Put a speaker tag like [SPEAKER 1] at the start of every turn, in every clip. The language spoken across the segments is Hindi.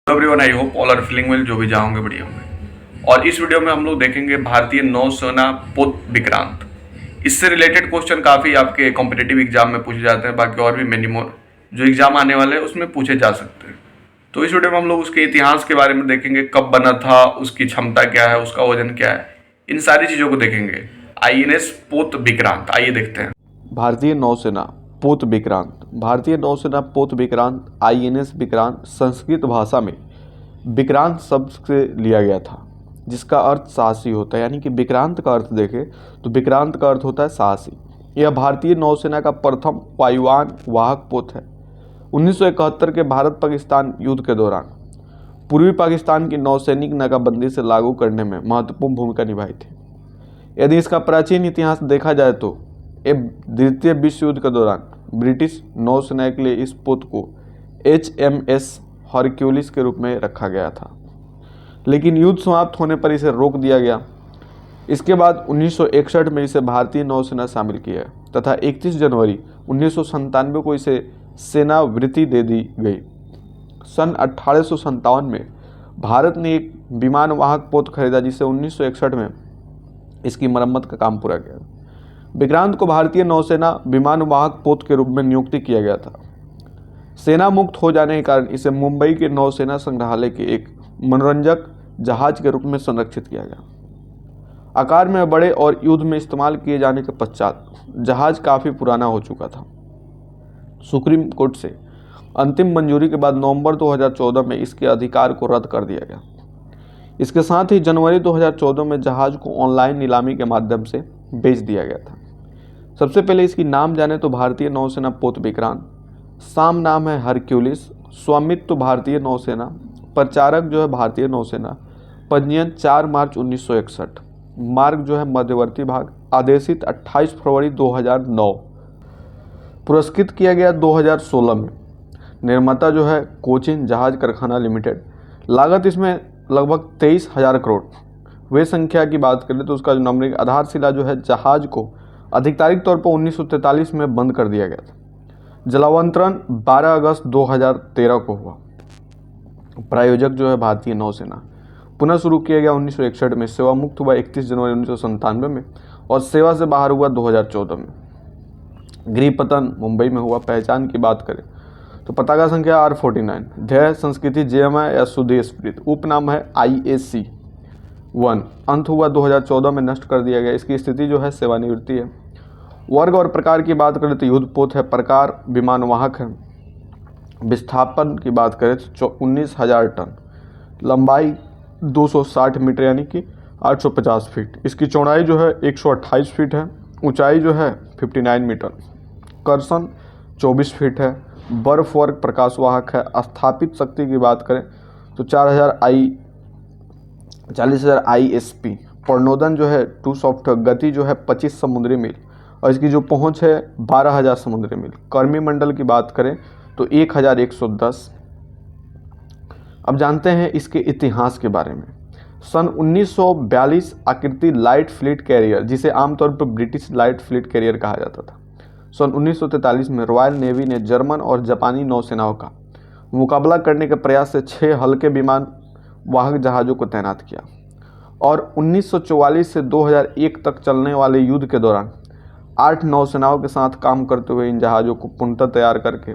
[SPEAKER 1] Everyone, I hope all are feeling well. जो भी जाओगे बढ़िया होंगे। और इस वीडियो में हम लोग देखेंगे भारतीय नौसेना पोत विक्रांत। इससे रिलेटेड क्वेश्चन काफ़ी आपके कॉम्पिटिटिव एग्जाम में पूछे जाते हैं, बाकी और भी मेनी मोर जो एग्जाम आने वाले हैं उसमें पूछे जा सकते हैं। तो इस वीडियो में हम लोग उसके इतिहास के बारे में देखेंगे, कब बना था, उसकी क्षमता क्या है, उसका वजन क्या है, इन सारी चीज़ों को देखेंगे। INS पोत विक्रांत, आइए देखते हैं।
[SPEAKER 2] भारतीय नौसेना पोत विक्रांत। भारतीय नौसेना पोत विक्रांत INS विक्रांत संस्कृत भाषा में विक्रांत शब्द से लिया गया था, जिसका अर्थ साहसी होता है। यानी कि विक्रांत का अर्थ देखें तो विक्रांत का अर्थ होता है साहसी। यह भारतीय नौसेना का प्रथम वायुयान वाहक पोत है। 1971 के भारत पाकिस्तान युद्ध के दौरान पूर्वी पाकिस्तान की नौसैनिक नाकाबंदी से लागू करने में महत्वपूर्ण भूमिका निभाई थी। यदि इसका प्राचीन इतिहास देखा जाए तो द्वितीय विश्व युद्ध के दौरान ब्रिटिश नौसेना के लिए इस पोत को HMS हरक्यूलिस के रूप में रखा गया था, लेकिन युद्ध समाप्त होने पर इसे रोक दिया गया। इसके बाद 1961 में इसे भारतीय नौसेना शामिल किया तथा 31 जनवरी 1997 को इसे सेनावृत्ति दे दी गई। सन 1857 में भारत ने एक विमान वाहक पोत खरीदा, जिसे 1961 में इसकी मरम्मत का काम पूरा किया। विक्रांत को भारतीय नौसेना विमान वाहक पोत के रूप में नियुक्त किया गया था। सेना मुक्त हो जाने के कारण इसे मुंबई के नौसेना संग्रहालय के एक मनोरंजक जहाज के रूप में संरक्षित किया गया। आकार में बड़े और युद्ध में इस्तेमाल किए जाने के पश्चात जहाज काफ़ी पुराना हो चुका था। सुप्रीम कोर्ट से अंतिम मंजूरी के बाद नवंबर 2014 में इसके अधिकार को रद्द कर दिया गया। इसके साथ ही जनवरी 2014 में जहाज को ऑनलाइन नीलामी के माध्यम से बेच दिया गया था। सबसे पहले इसकी नाम जाने तो भारतीय नौसेना पोत विक्रांत, साम नाम है हरक्यूलिस, स्वामित्व तो भारतीय नौसेना, प्रचारक जो है भारतीय नौसेना, पंजीयन 4 मार्च 1961, मार्ग जो है मध्यवर्ती भाग, आदेशित 28 फरवरी 2009, पुरस्कृत किया गया 2016 में, निर्माता जो है कोचिन जहाज कारखाना लिमिटेड, लागत इसमें लगभग 23,000 करोड़। वे संख्या की बात करें तो उसका जो नंबरिंग आधारशिला जो है जहाज को आधिकारिक तौर पर 1943 में बंद कर दिया गया था। जलावतरण 12 अगस्त 2013 को हुआ। प्रायोजक जो है भारतीय नौसेना, पुनः शुरू किया गया 1961 में, सेवा मुक्त हुआ 31 जनवरी 1997 में और सेवा से बाहर हुआ 2014 में। गृह पतन मुंबई में हुआ। पहचान की बात करें तो पताका संख्या R49, ध्येय संस्कृति JMI या स्वदेश प्रीत, उपनाम है IAC-1, अंत हुआ 2014 में, नष्ट कर दिया गया। इसकी स्थिति जो है सेवानिवृत्ति है। वर्ग और प्रकार की बात करें तो युद्ध पोत है, प्रकार विमान वाहक है। विस्थापन की बात करें तो 19,000 टन, लंबाई 260 मीटर यानी कि 850 फीट, इसकी चौड़ाई जो है 128 फीट है, ऊंचाई जो है 59 मीटर, कर्षण 24 फीट है। बर्फ वर्ग प्रकाश वाहक है। स्थापित शक्ति की बात करें तो 40,000 ISP, प्रणोदन जो है 2 सॉफ्ट, गति जो है 25 समुद्री मील और इसकी जो पहुंच है 12,000 समुद्री मील। कर्मी मंडल की बात करें तो 1,110। अब जानते हैं इसके इतिहास के बारे में। सन 1942 आकृति लाइट फ्लीट कैरियर, जिसे आमतौर पर ब्रिटिश लाइट फ्लीट कैरियर कहा जाता था, सन 1943 में रॉयल नेवी ने जर्मन और जापानी नौसेनाओं का मुकाबला करने के प्रयास से 6 हल्के विमान वाहक जहाज़ों को तैनात किया और 1944 से 2001 तक चलने वाले युद्ध के दौरान 8 नौसेनाओं के साथ काम करते हुए इन जहाज़ों को पूर्णतः तैयार करके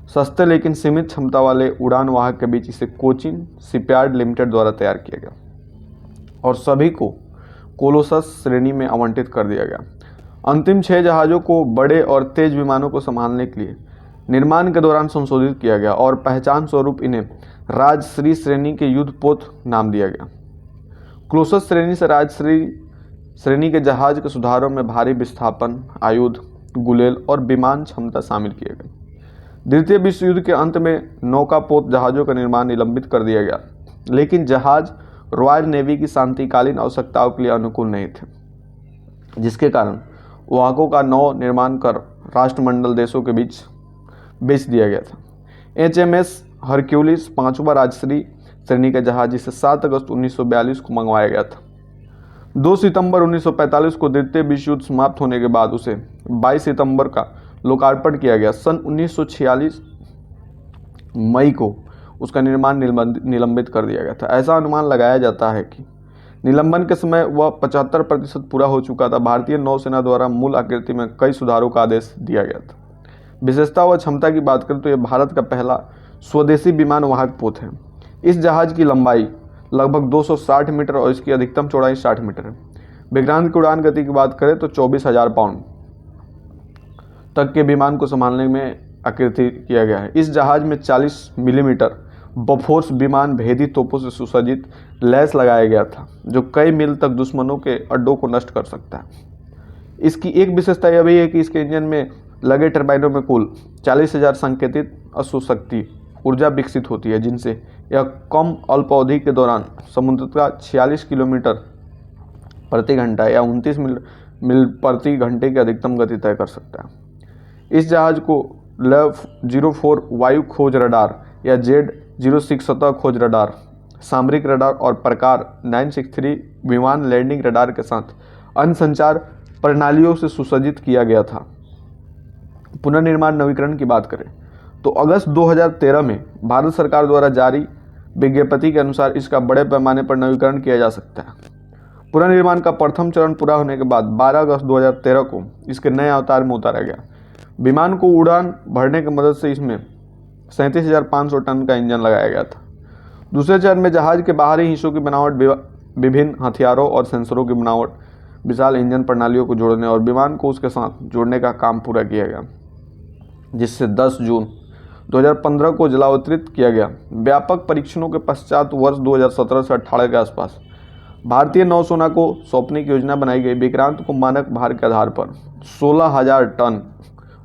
[SPEAKER 2] सस्ते लेकिन सीमित क्षमता वाले उड़ान वाहक के बीच इसे कोचिन शिपयार्ड लिमिटेड द्वारा तैयार किया गया और सभी को कोलोसस श्रेणी में आवंटित कर दिया गया। अंतिम 6 जहाज़ों को बड़े और तेज विमानों को संभालने के लिए निर्माण के दौरान संशोधित किया गया और पहचान स्वरूप इन्हें राजश्री श्रेणी के युद्ध पोत नाम दिया गया। कोलोसस श्रेणी से राजश्री श्रेणी के जहाज के सुधारों में भारी विस्थापन, आयुध, गुलेल और विमान क्षमता शामिल किए गए। द्वितीय विश्व युद्ध के अंत में नौका पोत जहाज़ों का निर्माण निलंबित कर दिया गया, लेकिन जहाज रॉयल नेवी की शांतिकालीन आवश्यकताओं के लिए अनुकूल नहीं थे, जिसके कारण वाहकों का नौ निर्माण कर राष्ट्रमंडल देशों के बीच बेच दिया गया था। HMS हरक्यूलिस 5वां राजश्री श्रेणी का जहाज, जिसे 7 अगस्त 1942 को मंगवाया गया था। 2 सितंबर 1945 को द्वितीय विश्व युद्ध समाप्त होने के बाद उसे 22 सितंबर का लोकार्पण किया गया। सन 1946 मई को उसका निर्माण निलंबित कर दिया गया था। ऐसा अनुमान लगाया जाता है कि निलंबन के समय वह 75% पूरा हो चुका था। भारतीय नौसेना द्वारा मूल आकृति में कई सुधारों का आदेश दिया गया था। विशेषता व क्षमता की बात करें तो यह भारत का पहला स्वदेशी विमान वाहक पोत है। इस जहाज की लंबाई लगभग 260 मीटर और इसकी अधिकतम चौड़ाई 60 मीटर है। विक्रांत की उड़ान गति की बात करें तो 24,000 पाउंड तक के विमान को संभालने में आकृति किया गया है। इस जहाज में 40 मिलीमीटर बोफोर्स विमान भेदी तोपों से सुसज्जित लैस लगाया गया था, जो कई मील तक दुश्मनों के अड्डों को नष्ट कर सकता है। इसकी एक विशेषता यह भी है कि इसके इंजन में लगे टर्बाइनों में कुल 40,000 संकेतित अश्वशक्ति ऊर्जा विकसित होती है, जिनसे यह कम अल्पावधि के दौरान समुद्रता 46 किलोमीटर प्रति घंटा या 29 मील प्रति घंटे की अधिकतम गति तय कर सकता है। इस जहाज को LAV 04 वायु खोज रडार या Z06 सतह खोज रडार, सामरिक रडार और प्रकार 963 विमान लैंडिंग रडार के साथ अन्य संचार प्रणालियों से सुसज्जित किया गया था। पुनर्निर्माण नवीकरण की बात करें तो अगस्त 2013 में भारत सरकार द्वारा जारी विज्ञप्ति के अनुसार इसका बड़े पैमाने पर नवीकरण किया जा सकता है। पुनर्निर्माण का प्रथम चरण पूरा होने के बाद 12 अगस्त 2013 को इसके नए अवतार में उतारा गया। विमान को उड़ान भरने की मदद से इसमें 37,500 टन का इंजन लगाया गया था। दूसरे चरण में जहाज के बाहरी हिस्सों की बनावट, विभिन्न हथियारों और सेंसरों की बनावट, विशाल इंजन प्रणालियों को जोड़ने और विमान को उसके साथ जोड़ने का काम पूरा किया गया, जिससे 10 जून 2015 को जलावतरित किया गया। व्यापक परीक्षणों के पश्चात वर्ष 2017 से 18 के आसपास भारतीय नौसेना को सौंपने की योजना बनाई गई। विक्रांत को मानक भार के आधार पर 16,000 टन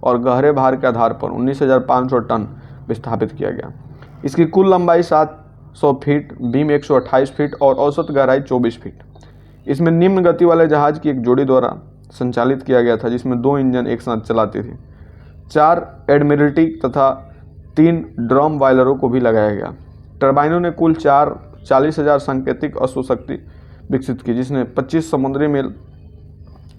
[SPEAKER 2] और गहरे भार के आधार पर 19,500 टन विस्थापित किया गया। इसकी कुल लंबाई 700 फीट, बीम 128 फीट और औसत गहराई 24 फीट। इसमें निम्न गति वाले जहाज की एक जोड़ी द्वारा संचालित किया गया था, जिसमें 2 इंजन एक साथ चलाती थी। 4 एडमिरल्टी तथा 3 ड्रम बॉयलरों को भी लगाया गया। टर्बाइनों ने कुल 40,000 सांकेतिक अश्वशक्ति विकसित की, जिसने 25 समुद्री मील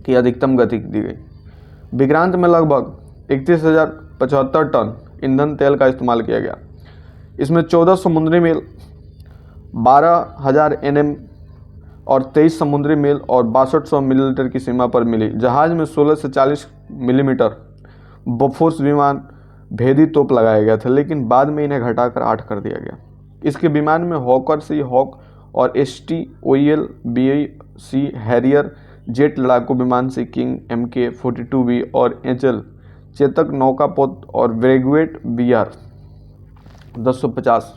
[SPEAKER 2] की अधिकतम गति दी गई। विक्रांत में लगभग 31,075 टन ईंधन तेल का इस्तेमाल किया गया। इसमें 14 समुद्री मील, 12,000 NM और 23 समुद्री मील और 6200 मिलीलीटर की सीमा पर मिली। जहाज में 16 से 40 मिलीमीटर बोफोर्स विमान भेदी तोप लगाया गया था, लेकिन बाद में इन्हें घटाकर 8 कर दिया गया। इसके विमान में हॉकर सी हॉक और STOEL BAC हैरियर जेट लड़ाकू विमान से किंग MK-42B और एचएल चेतक नौकापोत और ब्रेगुएट BR 1050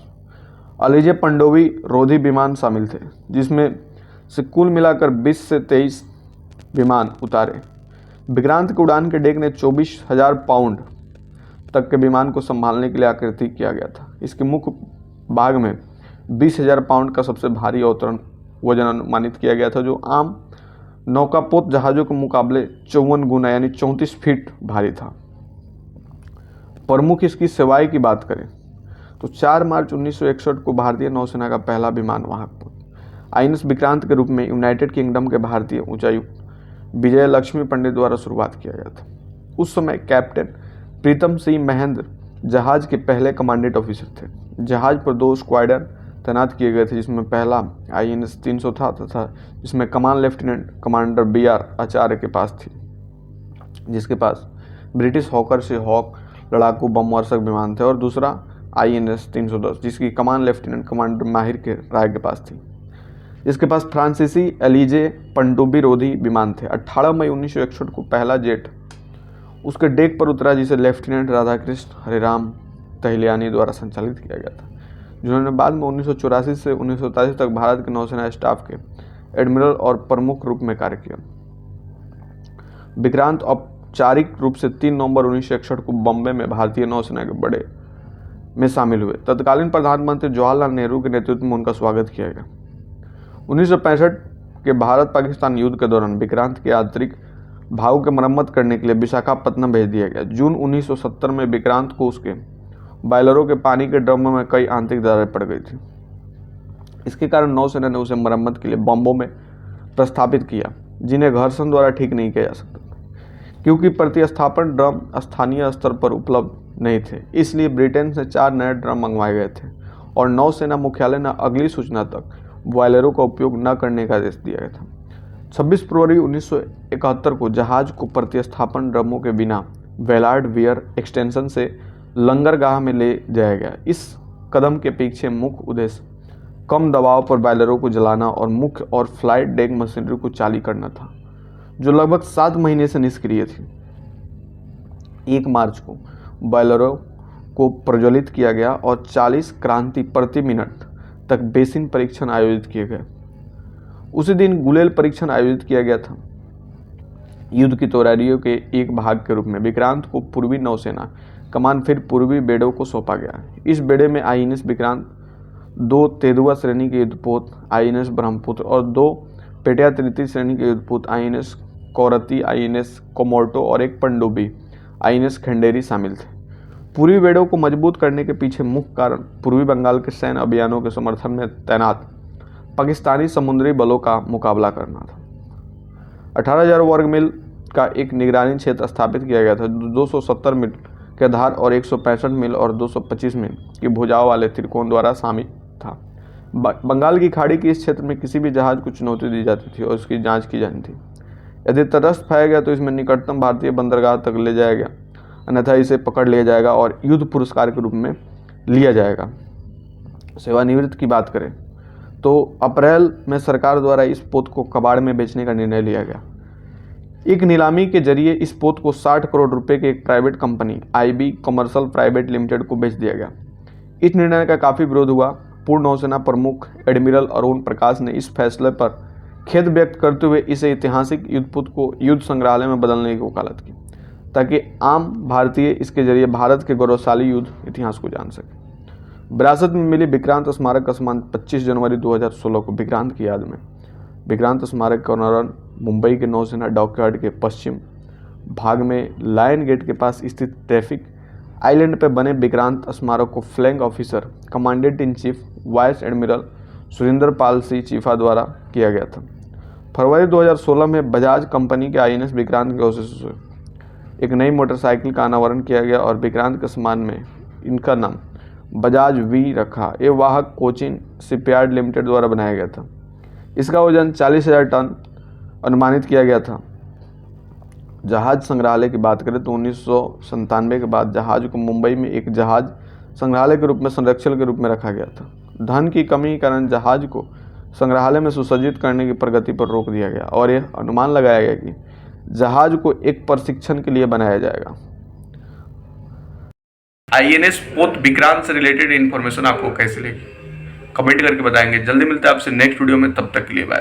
[SPEAKER 2] अलीजे पंडोवी रोधी विमान शामिल थे, जिसमें से कुल मिलाकर 20 से 23 विमान उतारे। विक्रांत की उड़ान के डेक ने 24,000 पाउंड तक के विमान को संभालने के लिए आकृति किया गया था। इसके मुख्य भाग में 20,000 पाउंड का सबसे भारी अवतरण वजन अनुमानित किया गया था, जो आम नौकापोत जहाज़ों के मुकाबले 54 गुना यानी 34 फीट भारी था। प्रमुख इसकी सेवाएं की बात करें तो 4 मार्च 1961 को भारतीय नौसेना का पहला विमान वाहक पोत INS विक्रांत के रूप में यूनाइटेड किंगडम के भारतीय उच्चायुक्त विजय लक्ष्मी पंडित द्वारा शुरुआत किया गया था। उस समय कैप्टन प्रीतम सिंह महेंद्र जहाज के पहले कमांडेंट ऑफिसर थे। जहाज पर 2 स्क्वाड्रन तैनात किए गए थे, जिसमें पहला INS 300 था तथा जिसमें कमान लेफ्टिनेंट कमांडर BR आचार्य के पास थी, जिसके पास ब्रिटिश हॉकर से हॉक लड़ाकू बमवर्षक विमान थे, और दूसरा INS 310 जिसकी कमान लेफ्टिनेंट कमांडर माहिर के राय के पास थी, जिसके पास फ्रांसीसी एलीजे पंडोबी रोधी विमान थे। 18 मई 1961 को पहला जेट उसके डेक पर उतरा, जिसे लेफ्टिनेंट राधाकृष्ण हरिराम तहलियानी द्वारा संचालित किया गया था, जिन्होंने बाद में 1984 से 1987 तक भारत के नौसेना स्टाफ के एडमिरल और प्रमुख रूप में कार्य किया। विक्रांत औपचारिक रूप से 3 नवंबर 1961 को बॉम्बे में भारतीय नौसेना के बड़े में शामिल हुए। तत्कालीन प्रधानमंत्री जवाहरलाल नेहरू के नेतृत्व में उनका स्वागत किया गया। 1965 के भारत पाकिस्तान युद्ध के दौरान विक्रांत के आंतरिक भाग की मरम्मत करने के लिए विशाखापत्तनम भेज दिया गया। जून 1970 में विक्रांत को उसके बॉयलरों के पानी के ड्रमों में कई आंतरिक दरारें पड़ गई थी। इसके कारण नौसेना ने उसे मरम्मत के लिए बॉम्बों में प्रस्थापित किया, जिन्हें घर्षण द्वारा ठीक नहीं किया जा सकता क्योंकि प्रतिस्थापन ड्रम स्थानीय स्तर पर उपलब्ध नहीं थे। इसलिए ब्रिटेन से 4 नए ड्रम मंगवाए गए थे और नौसेना मुख्यालय ने अगली सूचना तक बॉयलरों का उपयोग न करने का आदेश दिया गया था। 26 फरवरी 1971 को जहाज को प्रतिस्थापन ड्रमों के बिना वेलार्ड वियर एक्सटेंशन से लंगरगाह में ले जाया गया। इस कदम के पीछे मुख्य उद्देश्य कम दबाव पर बॉयलरों को जलाना और मुख्य और फ्लाइट डेक मशीनरी को चालू करना था, जो लगभग 7 महीने से निष्क्रिय थी। 1 मार्च को बॉयलरों को प्रज्वलित किया गया और 40 क्रांति प्रति मिनट तक बेसिन परीक्षण आयोजित किए गए। उसी दिन गुलेल परीक्षण आयोजित किया गया था। युद्ध की तैयारियों के एक भाग के रूप में विक्रांत को पूर्वी नौसेना कमान फिर पूर्वी बेड़ों को सौंपा गया। इस बेड़े में आईएनएस विक्रांत, 2 तेंदुआ श्रेणी के युद्धपोत आईएनएस ब्रह्मपुत्र और 2 पेटिया तृतीय श्रेणी के युद्धपोत आईएनएस कौरती, आईएनएस कोमोर्टो और एक पनडुब्बी आईएनएस खंडेरी शामिल थे। पूर्वी बेड़ों को मजबूत करने के पीछे मुख्य कारण पूर्वी बंगाल के सैन्य अभियानों के समर्थन में तैनात पाकिस्तानी समुद्री बलों का मुकाबला करना था। 18,000 वर्ग मील का एक निगरानी क्षेत्र स्थापित किया गया था, 270 मील के आधार और 165 मील और 225 मील की भुजाओं वाले त्रिकोण द्वारा शामिल था। बंगाल की खाड़ी के इस क्षेत्र में किसी भी जहाज को चुनौती दी जाती थी और उसकी जांच की जानी थी। यदि तटस्थ पाया गया तो इसमें निकटतम भारतीय बंदरगाह तक ले जाया गया, अन्यथा इसे पकड़ लिया जाएगा और युद्ध पुरस्कार के रूप में लिया जाएगा। सेवानिवृत्त की बात करें तो अप्रैल में सरकार द्वारा इस पोत को कबाड़ में बेचने का निर्णय लिया गया। एक नीलामी के जरिए इस पोत को 60 करोड़ रुपए के एक private company IB commercial private limited को बेच दिया गया। इस निर्णय का काफ़ी विरोध हुआ। पूर्व नौसेना प्रमुख एडमिरल अरुण प्रकाश ने इस फैसले पर खेद व्यक्त करते हुए इसे ऐतिहासिक युद्धपोत को युद्ध संग्रहालय में बदलने की वकालत की, ताकि आम भारतीय इसके जरिए भारत के गौरवशाली युद्ध इतिहास को जान सके। विरासत में मिली विक्रांत स्मारक का सम्मान 25 जनवरी 2016 को विक्रांत की याद में विक्रांत स्मारक का अनावरण मुंबई के नौसेना डॉकयार्ड के पश्चिम भाग में लायन गेट के पास स्थित ट्रैफिक आइलैंड पर बने विक्रांत स्मारक को flag officer commandant in chief vice admiral Surendra Pal Singh चीफा द्वारा किया गया था। फरवरी 2016 में बजाज कंपनी के आईएनएस विक्रांत के अवशेषों से एक नई मोटरसाइकिल का अनावरण किया गया और विक्रांत के सम्मान में इनका नाम बजाज वी रखा। ये वाहक कोचिन शिपयार्ड लिमिटेड द्वारा बनाया गया था। इसका वजन 40,000 टन अनुमानित किया गया था। जहाज संग्रहालय की बात करें तो 1997 के बाद जहाज को मुंबई में एक जहाज संग्रहालय के रूप में संरक्षण के रूप में रखा गया था। धन की कमी के कारण जहाज को संग्रहालय में सुसज्जित करने की प्रगति पर रोक दिया गया और यह अनुमान लगाया गया कि जहाज को एक प्रशिक्षण के लिए बनाया जाएगा।
[SPEAKER 1] आईएनएस पोत विक्रांत से रिलेटेड इन्फॉर्मेशन आपको कैसी लगी कमेंट करके बताएंगे। जल्दी मिलते हैं आपसे नेक्स्ट वीडियो में, तब तक के लिए बाय।